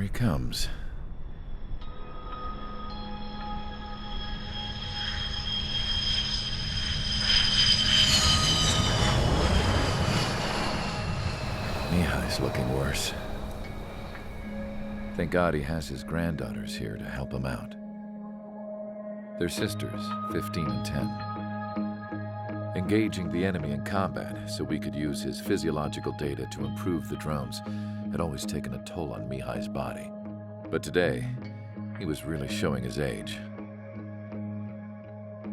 he comes. Mihai's looking worse. Thank God he has his granddaughters here to help him out. They're sisters, 15 and 10. Engaging the enemy in combat so we could use his physiological data to improve the drones had always taken a toll on Mihai's body. But today, he was really showing his age.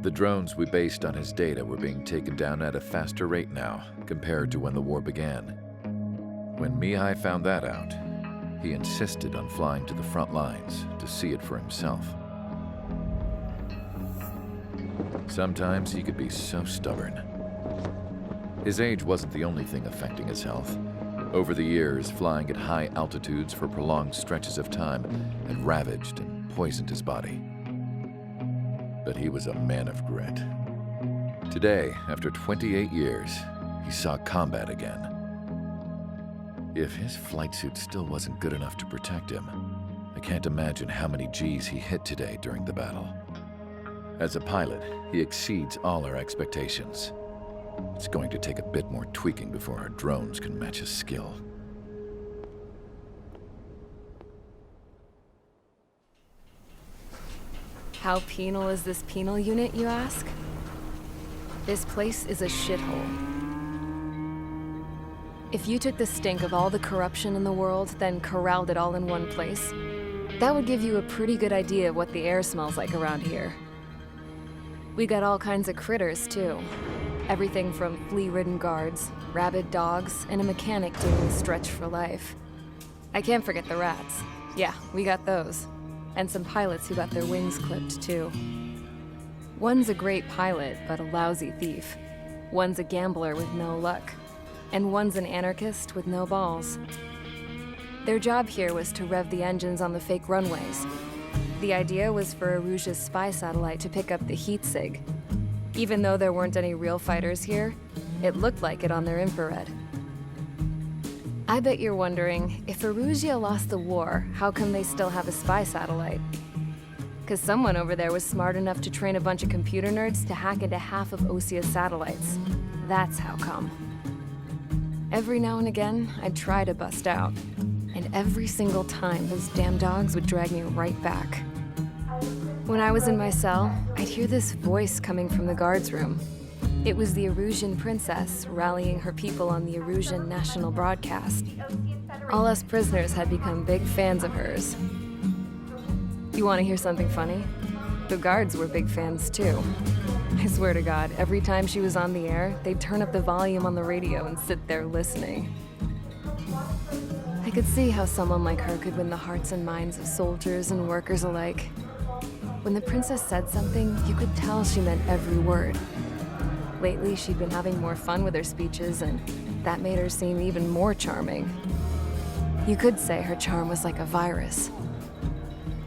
The drones we based on his data were being taken down at a faster rate now compared to when the war began. When Mihai found that out, he insisted on flying to the front lines to see it for himself. Sometimes he could be so stubborn. His age wasn't the only thing affecting his health. Over the years, flying at high altitudes for prolonged stretches of time had ravaged and poisoned his body. But he was a man of grit. Today, after 28 years, he saw combat again. If his flight suit still wasn't good enough to protect him, I can't imagine how many G's he hit today during the battle. As a pilot, he exceeds all our expectations. It's going to take a bit more tweaking before our drones can match his skill. How penal is this penal unit, you ask? This place is a shithole. If you took the stink of all the corruption in the world, then corralled it all in one place, that would give you a pretty good idea of what the air smells like around here. We got all kinds of critters, too. Everything from flea-ridden guards, rabid dogs, and a mechanic doing stretch for life. I can't forget the rats. Yeah, we got those. And some pilots who got their wings clipped, too. One's a great pilot, but a lousy thief. One's a gambler with no luck. And one's an anarchist with no balls. Their job here was to rev the engines on the fake runways. The idea was for Erusia's spy satellite to pick up the heat sig. Even though there weren't any real fighters here, it looked like it on their infrared. I bet you're wondering, if Erusia lost the war, how come they still have a spy satellite? 'Cause someone over there was smart enough to train a bunch of computer nerds to hack into half of Osia's satellites. That's how come. Every now and again, I'd try to bust out. And every single time, those damn dogs would drag me right back. When I was in my cell, I'd hear this voice coming from the guards room. It was the Erusian princess rallying her people on the Erusian national broadcast. All us prisoners had become big fans of hers. You want to hear something funny? The guards were big fans too. I swear to God, every time she was on the air, they'd turn up the volume on the radio and sit there listening. I could see how someone like her could win the hearts and minds of soldiers and workers alike. When the princess said something, you could tell she meant every word. Lately, she'd been having more fun with her speeches, and that made her seem even more charming. You could say her charm was like a virus.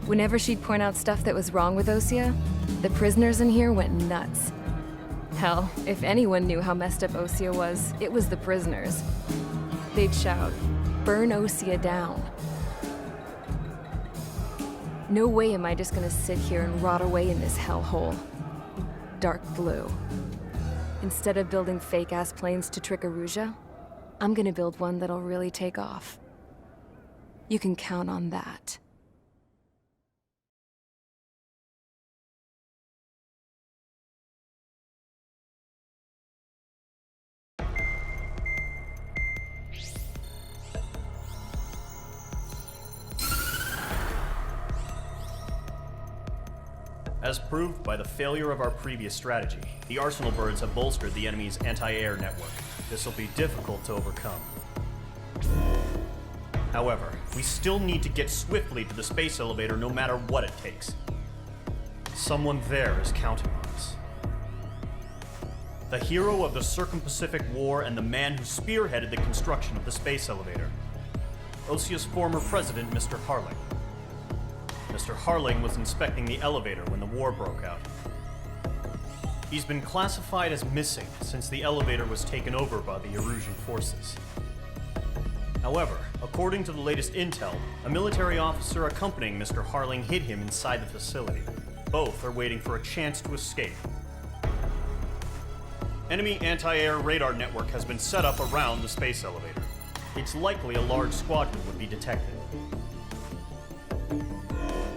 Whenever she'd point out stuff that was wrong with Osia, the prisoners in here went nuts. Hell, if anyone knew how messed up Osia was, it was the prisoners. They'd shout, "Burn Osia down." No way am I just gonna sit here and rot away in this hellhole. Dark blue. Instead of building fake-ass planes to trick Erusia, I'm gonna build one that'll really take off. You can count on that. As proved by the failure of our previous strategy, the Arsenal birds have bolstered the enemy's anti-air network. This will be difficult to overcome. However, we still need to get swiftly to the space elevator no matter what it takes. Someone there is counting on us. The hero of the Circum-Pacific War and the man who spearheaded the construction of the space elevator. Osia's former president, Mr. Harling. Mr. Harling was inspecting the elevator when the war broke out. He's been classified as missing since the elevator was taken over by the Erusian forces. However, according to the latest intel, a military officer accompanying Mr. Harling hid him inside the facility. Both are waiting for a chance to escape. Enemy anti-air radar network has been set up around the space elevator. It's likely a large squadron would be detected.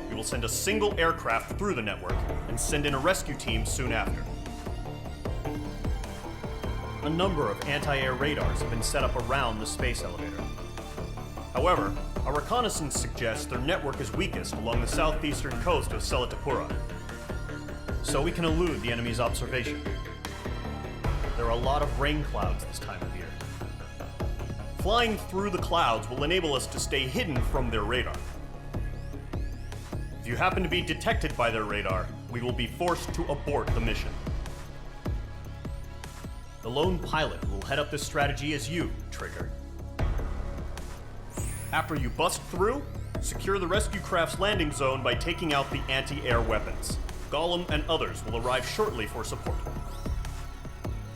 We will send a single aircraft through the network and send in a rescue team soon after. A number of anti-air radars have been set up around the space elevator. However, our reconnaissance suggests their network is weakest along the southeastern coast of Selatapura, so we can elude the enemy's observation. There are a lot of rain clouds this time of year. Flying through the clouds will enable us to stay hidden from their radar. If you happen to be detected by their radar, we will be forced to abort the mission. The lone pilot will head up this strategy as you, Trigger. After you bust through, secure the rescue craft's landing zone by taking out the anti-air weapons. Gollum and others will arrive shortly for support.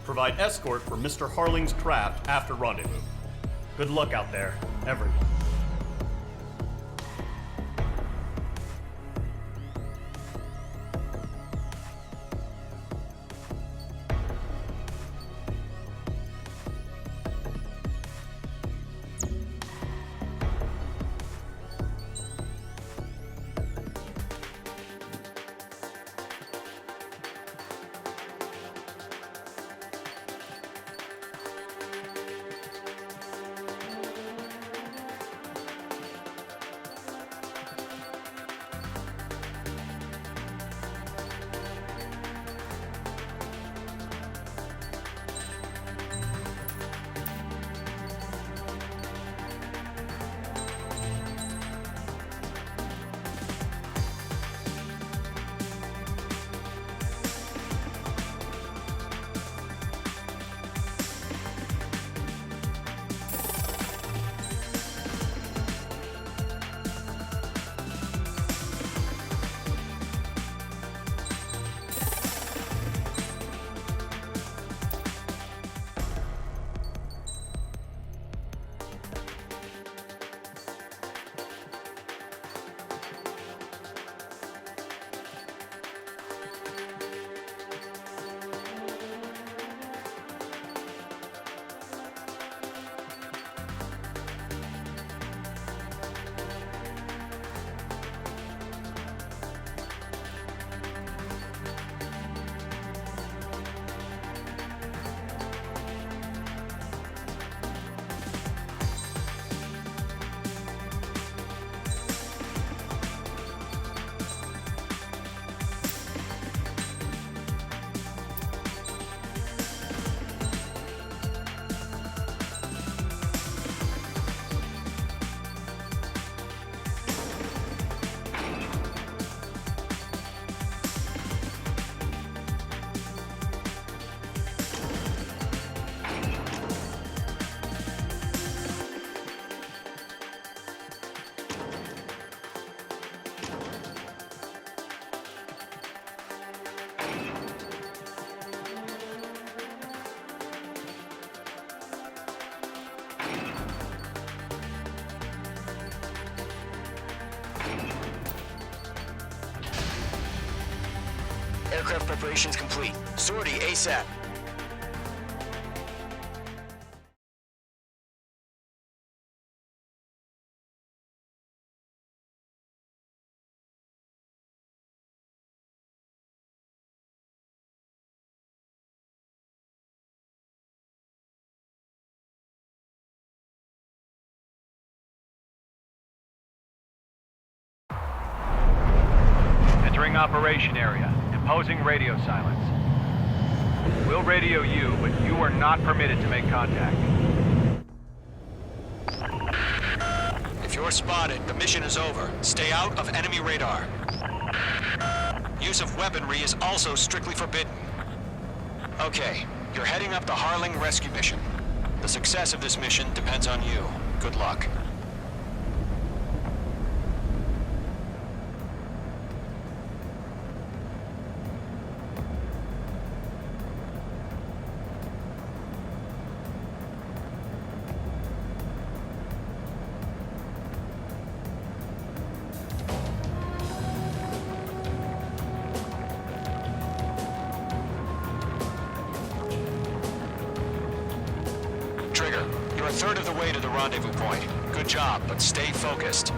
Provide escort for Mr. Harling's craft after rendezvous. Good luck out there, everyone. Aircraft preparations complete. Sortie ASAP. Entering operation area. Imposing radio silence. We'll radio you, but you are not permitted to make contact. If you're spotted, the mission is over. Stay out of enemy radar. Use of weaponry is also strictly forbidden. Okay, you're heading up the Harling rescue mission. The success of this mission depends on you. Good luck. a third of the way to the rendezvous point. Good job, but stay focused.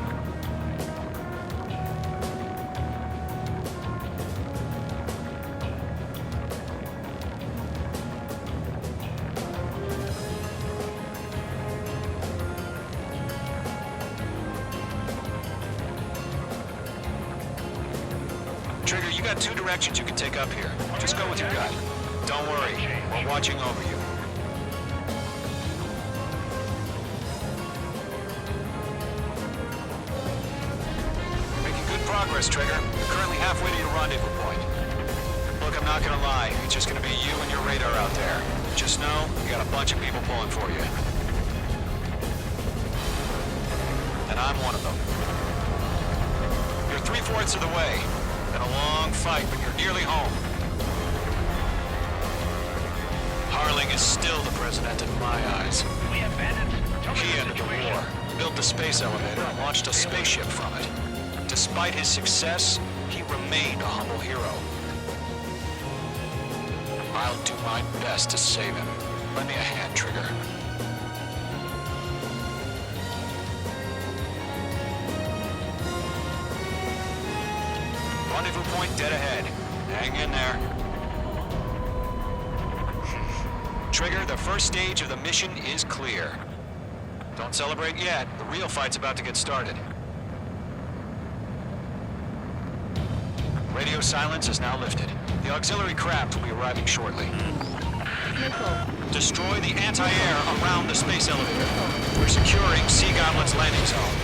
Trigger, you got two directions you can take up here. Just go with your gut. Don't worry, we're watching over you. Making good progress, Trigger. You're currently halfway to your rendezvous point. Look, I'm not gonna lie. It's just gonna be you and your radar out there. Just know, you got a bunch of people pulling for you. And I'm one of them. You're 3/4 of the way. Been a long fight, but you're nearly home. Harling is still the president in my eyes. He ended the war, built the space elevator, and launched a spaceship from it. Despite his success, he remained a humble hero. I'll do my best to save him. Lend me a hand, Trigger. Rendezvous point dead ahead. Hang in there. Trigger, the first stage of the mission is clear. Don't celebrate yet. The real fight's about to get started. Radio silence is now lifted. The auxiliary craft will be arriving shortly. Destroy the anti-air around the space elevator. We're securing Sea Goblin's landing zone.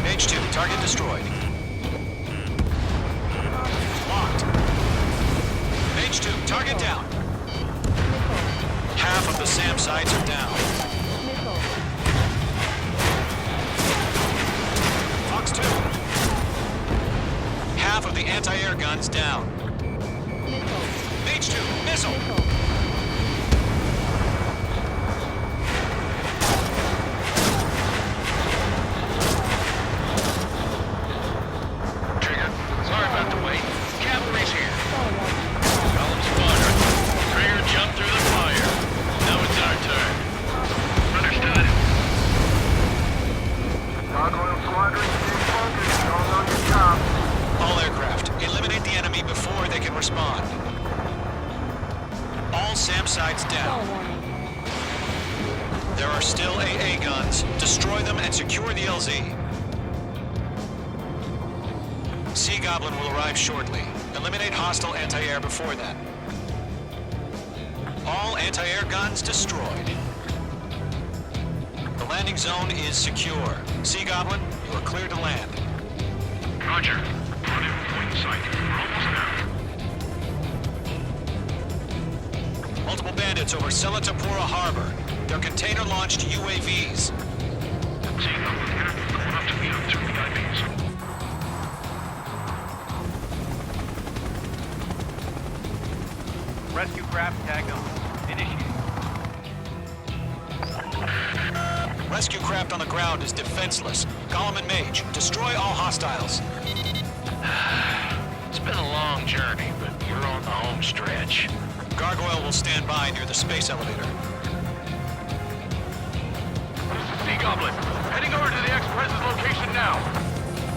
H2, target destroyed. Locked. H2, target down. Half of the SAM sites are down. Fox 2. Half of the anti-air guns down. H2, missile. Trigger, sorry about the wait. Cavalry's here. Column spotter. Trigger jumped through the fire. Now it's our turn. Understood. Gargoyle Squadron, stay focused. All on your job. All aircraft, eliminate the enemy before they can respond. All SAM sites down. There are still AA guns. Destroy them and secure the LZ. Sea Goblin will arrive shortly. Eliminate hostile anti-air before then. All anti-air guns destroyed. The landing zone is secure. Sea Goblin, you are clear to land. Roger. Rendezvous point in sight. We're almost there. Multiple bandits over Selatapura Harbor. They're container-launched UAVs. See, I'm going up to meet up 2 VIPs. Rescue craft tagged on. Initiate. Rescue craft on the ground is defenseless. Gollum and Mage, destroy all hostiles. It's been a long journey, but you're on the home stretch. Gargoyle will stand by near the space elevator. Sea Goblin, heading over to the Express's location now.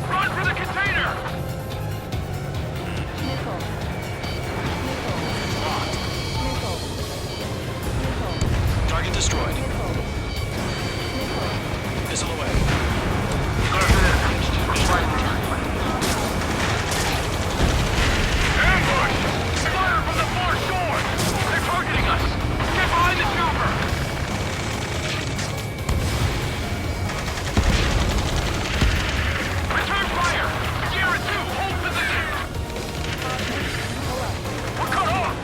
Run for the container! Target destroyed. Missile away. Ambush! Fire from the far shore! They're targeting us! Get behind the chopper! Return fire! Sierra 2, hold position! We're cut off!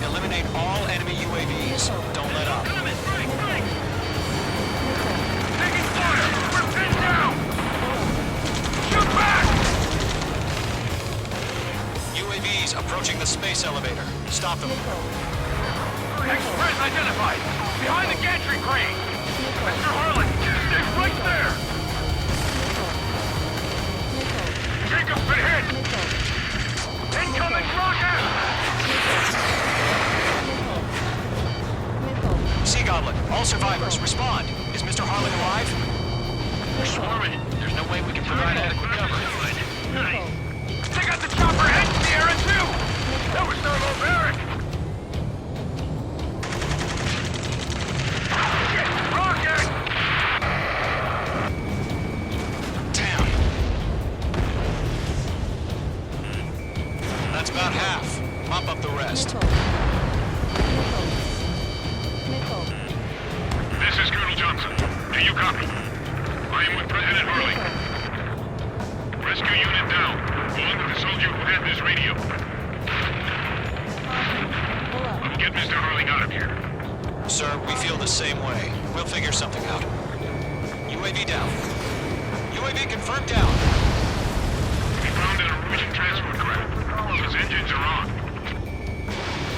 Eliminate all enemy UAVs. Don't let up. Taking fire! We're pinned down! Shoot back! UAVs approaching the space elevator. Stop them. Express identified! Behind the gantry crane! Mr. Harlan, stay right there! Jacob's been hit! Incoming rocket! Sea Goblin, All survivors, respond. Is Mr. Harling alive? We're swarming. There's no way we can provide adequate cover. Nice. Take out the chopper head in the air too! That was no barbaric! Rocket! Damn. That's about half. Mop up the rest. This is Colonel Johnson. Do you copy? I am with President Harling. Rescue unit down. Go on with the soldier who had this radio. We'll get Mr. Harling out of here. Sir, we feel the same way. We'll figure something out. UAV down. UAV confirmed down. We found an Operacion transport craft. Those engines are on.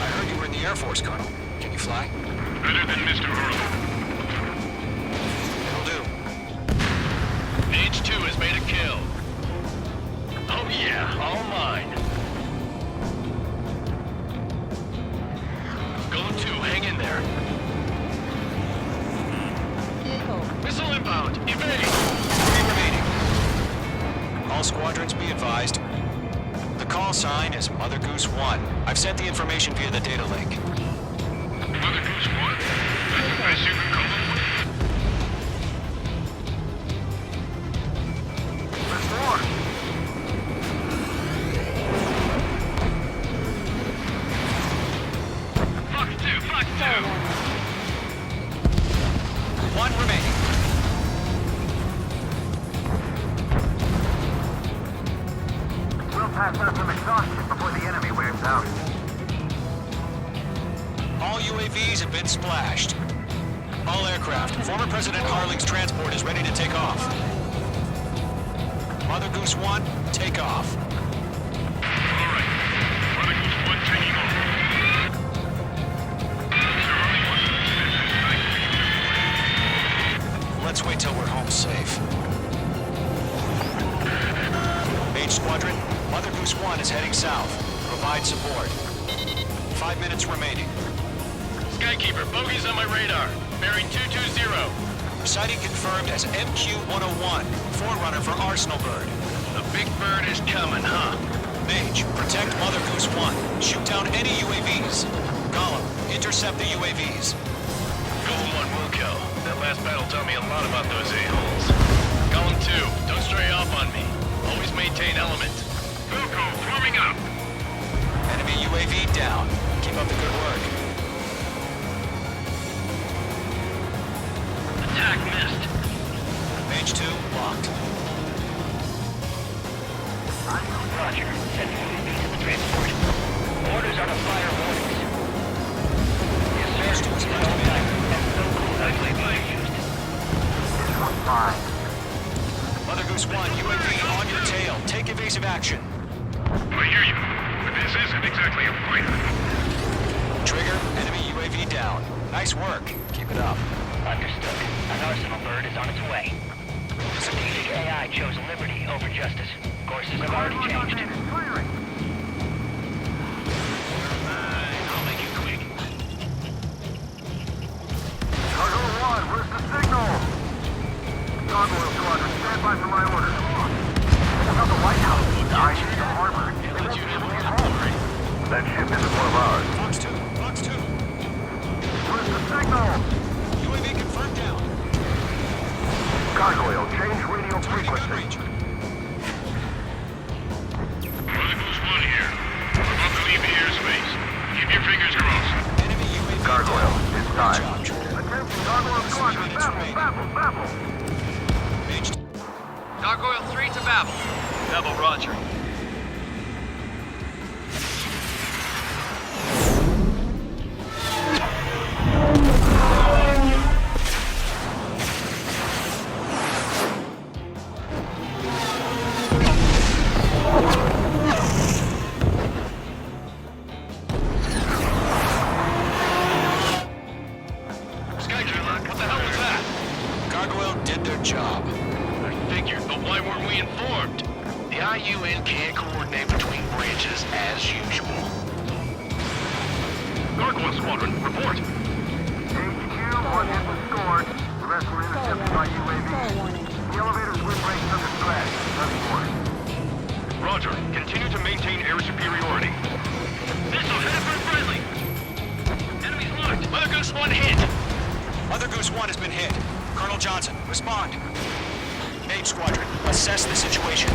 I heard you were in the Air Force, Colonel. Can you fly? Better than Mr. Harling. It'll do. Page 2 has made a kill. Oh yeah, all mine. Golem 2, hang in there. Missile inbound, evade! 3 remaining. All squadrons be advised. The call sign is Mother Goose 1. I've sent the information via the data link. Mother Goose 1? That's a nice secret code. There's more! Fox 2, Fox 2! 1 remaining. We'll pass out some exhaustion before the enemy wears out. All UAVs have been splashed. All aircraft. Former President Harling's transport is ready to take off. Mother Goose 1, take off. All right. Mother Goose 1 taking off. Mr. Harling wants to dismiss his night leave. Let's wait till we're home safe. H Squadron, Mother Goose 1 is heading south. Provide support. 5 minutes remaining. Skykeeper, bogeys on my radar. Bearing 220. Sighting confirmed as MQ-101, forerunner for Arsenal Bird. The big bird is coming, huh? Mage, protect Mother Goose 1. Shoot down any UAVs. Gollum, intercept the UAVs. Golem 1 will kill. That last battle taught me a lot about those a-holes. Golem 2, don't stray off on me. Always maintain element. Wilco, forming up. Enemy UAV down. Keep up the good work. Attack missed. Mage 2, locked. Roger. Sending UAV to the transport. Orders are to fire warnings. Yes, sir. Mage 2 is about to be And so quickly being used. This one's fine. Mother Goose 1, UAV on your tail. Take evasive action. I hear you, but this isn't exactly a fighter. Trigger, enemy UAV down. Nice work. Keep it up. Understood. An Arsenal Bird is on its way. Strategic AI chose liberty over justice. Courses have already changed. Firing! I'll make it quick. Cargo 1, where's the signal? Gargoyle Squadron, stand by for my orders. About the Lighthouse, I need the harbor. That ship isn't one of ours. Fox 2, Fox 2. Where's the signal? UAV confirmed down. Gargoyle, change radio Targeting gun frequency. range. Mother Goose 1 here. We're about to leave the airspace. Keep your fingers crossed. Enemy UAV Gargoyle, down. it's Good time. job, Trigger. Attention, Gargoyle Squadron, baffle, baffle, baffle. Mage 2. Gargoyle 3 to Babel. Double Roger. Skykeeper, what the hell was that? Gargoyle did their job. I figured, but why weren't we informed? The IUN can't coordinate between branches as usual. Gargoyle Squadron, report. HQ, 1 hit was scored. The rest were intercepted by UAV. The elevator's wind rate's under threat. That's warning. Roger. Continue to maintain air superiority. Missile headed for friendly. Enemy's marked. Mother Goose 1 hit. Mother Goose 1 has been hit. Colonel Johnson, respond. Mage Squadron, assess the situation.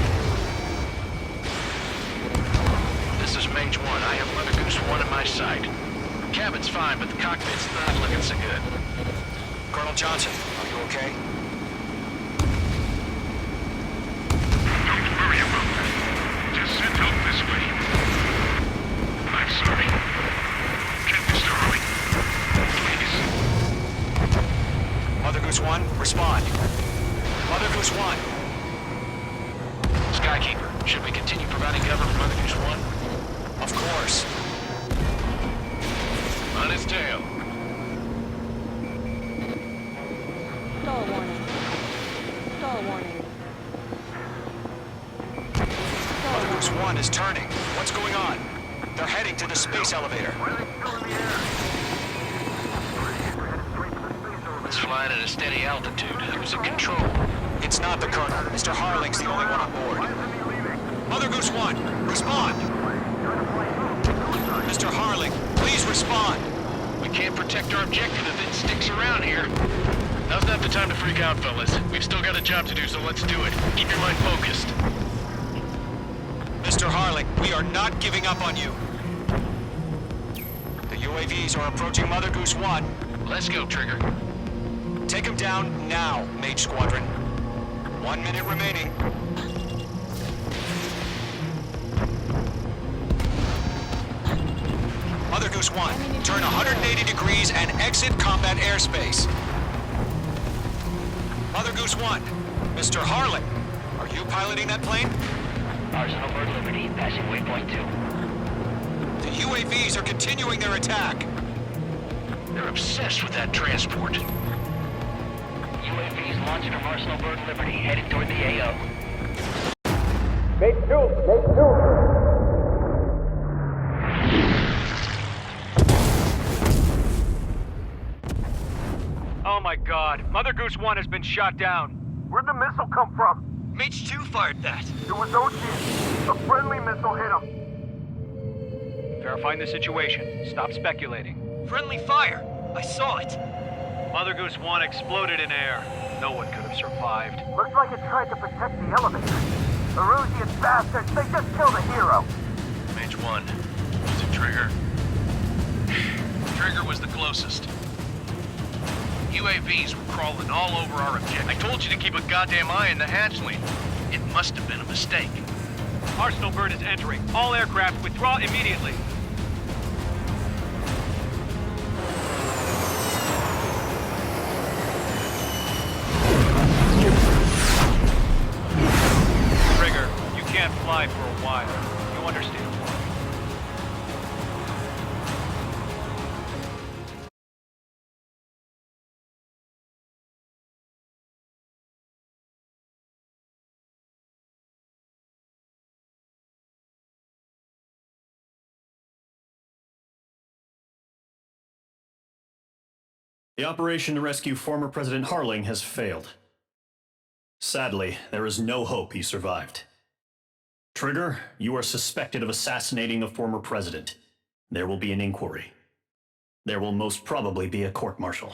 This is Mage 1. I have Mother Goose 1 in my sight. Cabin's fine, but the cockpit's not looking so good. Colonel Johnson, are you okay? Don't worry about that. Just send help this way. I'm sorry. Get Mr. Harling. Please. Mother Goose 1, respond. Mother Goose 1. Skykeeper, should we continue providing cover for Mother Goose 1? Of course. On his tail. Stall warning. Stall warning. Mother Goose 1 is turning. What's going on? They're heading to the space elevator. It's flying at a steady altitude. Who's in control? It's not the Colonel. Mr. Harling's the only one on board. Mother Goose 1, respond. Mr. Harling, please respond. We can't protect our objective if it sticks around here. Now's not the time to freak out, fellas. We've still got a job to do, so let's do it. Keep your mind focused. Mr. Harling, we are not giving up on you. The UAVs are approaching Mother Goose 1. Let's go, Trigger. Take them down now, Mage Squadron. 1 minute remaining. Mother Goose 1, turn 180 degrees and exit combat airspace. Mother Goose 1, Mr. Harling, are you piloting that plane? Arsenal Bird Liberty, passing waypoint 2. The UAVs are continuing their attack. They're obsessed with that transport. UAVs launched from Arsenal Bird Liberty, headed toward the AO. Oh my god. Mother Goose 1 has been shot down. Where'd the missile come from? Mage 2 fired that. It was OG. A friendly missile hit him. Verifying the situation. Stop speculating. Friendly fire. I saw it. Mother Goose 1 exploded in air. No one could have survived. Looks like it tried to protect the elevator. Erusian bastards, they just killed a hero. Mage 1. Was it Trigger? Trigger was the closest. UAVs were crawling all over our objective. I told you to keep a goddamn eye on the hatchling. It must have been a mistake. Arsenal Bird is entering. All aircraft withdraw immediately. Trigger, you can't fly for a while. You understand why. The operation to rescue former President Harling has failed. Sadly, there is no hope he survived. Trigger, you are suspected of assassinating the former president. There will be an inquiry. There will most probably be a court-martial.